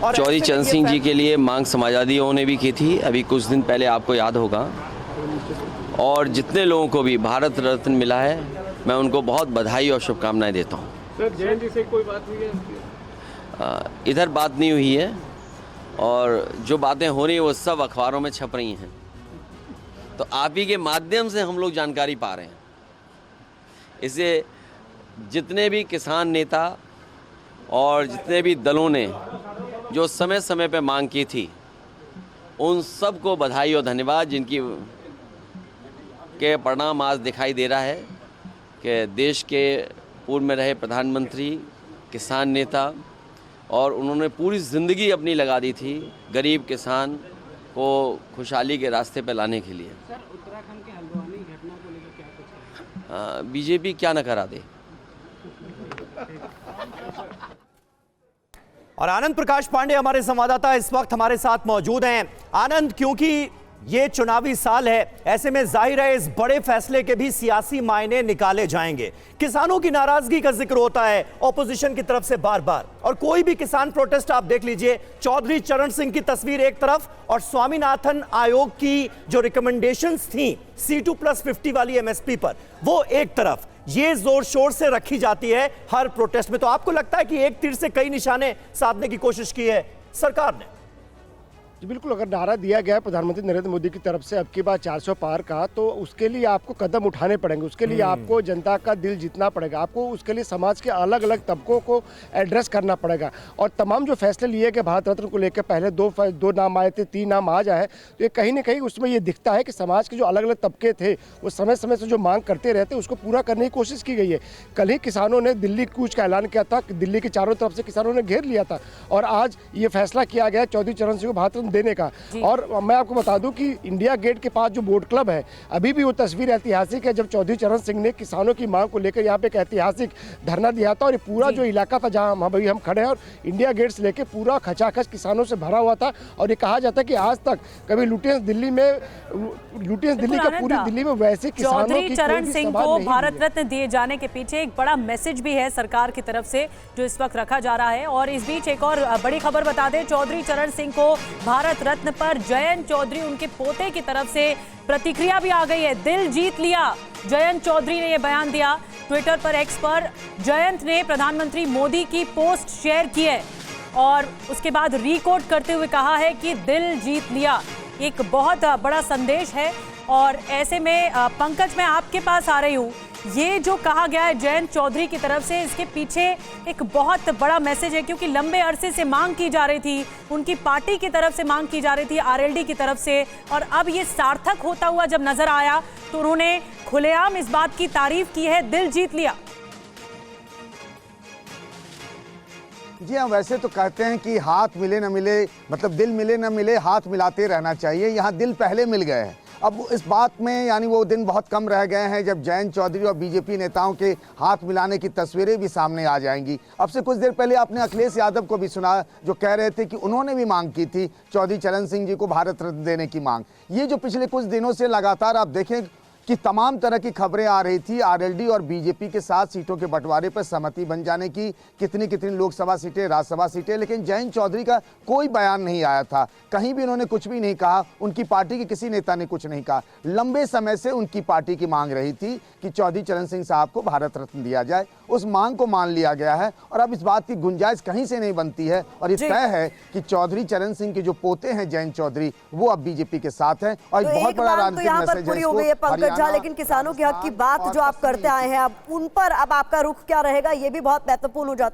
और चौधरी चरण सिंह जी के लिए मांग समाजवादियों ने भी की थी, अभी कुछ दिन पहले, आपको याद होगा। और जितने लोगों को भी भारत रत्न मिला है, मैं उनको बहुत बधाई और शुभकामनाएं देता हूँ। सर, जयंत जी से कोई बात हुई है? इधर बात नहीं हुई है, और जो बातें हो रही हैं वो सब अखबारों में छप रही हैं, तो आप ही के माध्यम से हम लोग जानकारी पा रहे हैं। इससे जितने भी किसान नेता और जितने भी दलों ने जो समय समय पे मांग की थी, उन सबको बधाई और धन्यवाद, जिनकी के परिणाम आज दिखाई दे रहा है कि देश के पूर्व में रहे प्रधानमंत्री, किसान नेता, और उन्होंने पूरी ज़िंदगी अपनी लगा दी थी गरीब किसान को खुशहाली के रास्ते पर लाने के लिए। सर, उत्तराखंड के हल्द्वानी घटना को लेकर क्या कुछ है? बीजेपी क्या न करा दे। और आनंद प्रकाश पांडे हमारे संवाददाता इस वक्त हमारे साथ मौजूद हैं। आनंद, क्योंकि ये चुनावी साल है, ऐसे में जाहिर है इस बड़े फैसले के भी सियासी मायने निकाले जाएंगे। किसानों की नाराजगी का जिक्र होता है ऑपोजिशन की तरफ से बार बार, और कोई भी किसान प्रोटेस्ट आप देख लीजिए, चौधरी चरण सिंह की तस्वीर एक तरफ और स्वामीनाथन आयोग की जो रिकमेंडेशंस थी C2+50 वाली MSP पर, वो एक तरफ, ये जोर शोर से रखी जाती है हर प्रोटेस्ट में। तो आपको लगता है कि एक तीर से कई निशाने साधने की कोशिश की है सरकार ने? जी बिल्कुल, अगर नारा दिया गया है प्रधानमंत्री नरेंद्र मोदी की तरफ से अब की बार 400 पार का, तो उसके लिए आपको कदम उठाने पड़ेंगे, उसके लिए आपको जनता का दिल जीतना पड़ेगा, आपको उसके लिए समाज के अलग अलग तबकों को एड्रेस करना पड़ेगा। और तमाम जो फैसले लिए गए भारत रत्न को लेकर, पहले दो नाम आए थे, 3 नाम आ जाए, तो ये कहीं ना कहीं उसमें ये दिखता है कि समाज के जो अलग अलग तबके थे वो समय समय से जो मांग करते रहते उसको पूरा करने की कोशिश की गई है। कल ही किसानों ने दिल्ली कूच का ऐलान किया था, दिल्ली के चारों तरफ से किसानों ने घेर लिया था, और आज ये फैसला किया गया चौधरी चरण सिंह को भारत रत्न देने का। और मैं आपको बता दूं कि इंडिया गेट के पास जो बोट क्लब है, अभी भी वो तस्वीर ऐतिहासिक है जब चौधरी चरण सिंह ने किसानों की मांग को लेकर यहाँ पे एक ऐतिहासिक धरना दिया था। और ये पूरा जो इलाका था जहाँ हम खड़े हैं, और इंडिया गेट से लेकर पूरा खचाखच किसानों से भरा हुआ था। और ये कहा जाता है कि आज तक कभी लुटेंस दिल्ली का पूरी दिल्ली में वैसे किसानों की चौधरी चरण सिंह को भारत रत्न दिए जाने के पीछे एक बड़ा मैसेज भी है सरकार की तरफ से, जो इस वक्त रखा जा रहा है। और इस बीच एक और बड़ी खबर बता दें, चौधरी चरण सिंह को भारत रत्न पर जयंत चौधरी, उनके पोते की तरफ से प्रतिक्रिया भी आ गई है। दिल जीत लिया, जयंत चौधरी ने यह बयान दिया। ट्विटर पर, एक्स पर जयंत ने प्रधानमंत्री मोदी की पोस्ट शेयर की है और उसके बाद रीकोट करते हुए कहा है कि दिल जीत लिया। एक बहुत बड़ा संदेश है। और ऐसे में पंकज, मैं आपके पास आ रही हूँ, ये जो कहा गया है जयंत चौधरी की तरफ से, इसके पीछे एक बहुत बड़ा मैसेज है, क्योंकि लंबे अरसे से मांग की जा रही थी, उनकी पार्टी की तरफ से मांग की जा रही थी, RLD की तरफ से, और अब ये सार्थक होता हुआ जब नजर आया तो उन्होंने खुलेआम इस बात की तारीफ की है, दिल जीत लिया। जी हाँ, वैसे तो कहते हैं कि हाथ मिले न मिले, मतलब दिल मिले न मिले, हाथ मिलाते रहना चाहिए। यहाँ दिल पहले मिल गए हैं। अब इस बात में यानी वो दिन बहुत कम रह गए हैं जब जयंत चौधरी और बीजेपी नेताओं के हाथ मिलाने की तस्वीरें भी सामने आ जाएंगी। अब से कुछ देर पहले आपने अखिलेश यादव को भी सुना, जो कह रहे थे कि उन्होंने भी मांग की थी चौधरी चरण सिंह जी को भारत रत्न देने की मांग। ये जो पिछले कुछ दिनों से लगातार आप देखें कि तमाम तरह की खबरें आ रही थी, RLD और बीजेपी के साथ सीटों के बंटवारे पर सहमति बन जाने की, कितनी कितनी लोकसभा सीटें, राज्यसभा सीटें, लेकिन जयंत चौधरी का कोई बयान नहीं आया था। कहीं भी उन्होंने कुछ भी नहीं कहा, उनकी पार्टी के किसी नेता ने कुछ नहीं कहा। लंबे समय से उनकी पार्टी की मांग रही थी कि चौधरी चरण सिंह साहब को भारत रत्न दिया जाए। उस मांग को मान लिया गया है और अब इस बात की गुंजाइश कहीं से नहीं बनती है, और ये तय है कि चौधरी चरण सिंह के जो पोते हैं जयंत चौधरी, वो अब बीजेपी के साथ हैं। और तो बहुत बड़ा राजनीतिक मैसेज है। लेकिन किसानों के हक की बात जो आप करते आए हैं, अब उन पर अब आपका रुख क्या रहेगा, ये भी बहुत महत्वपूर्ण हो जाता है।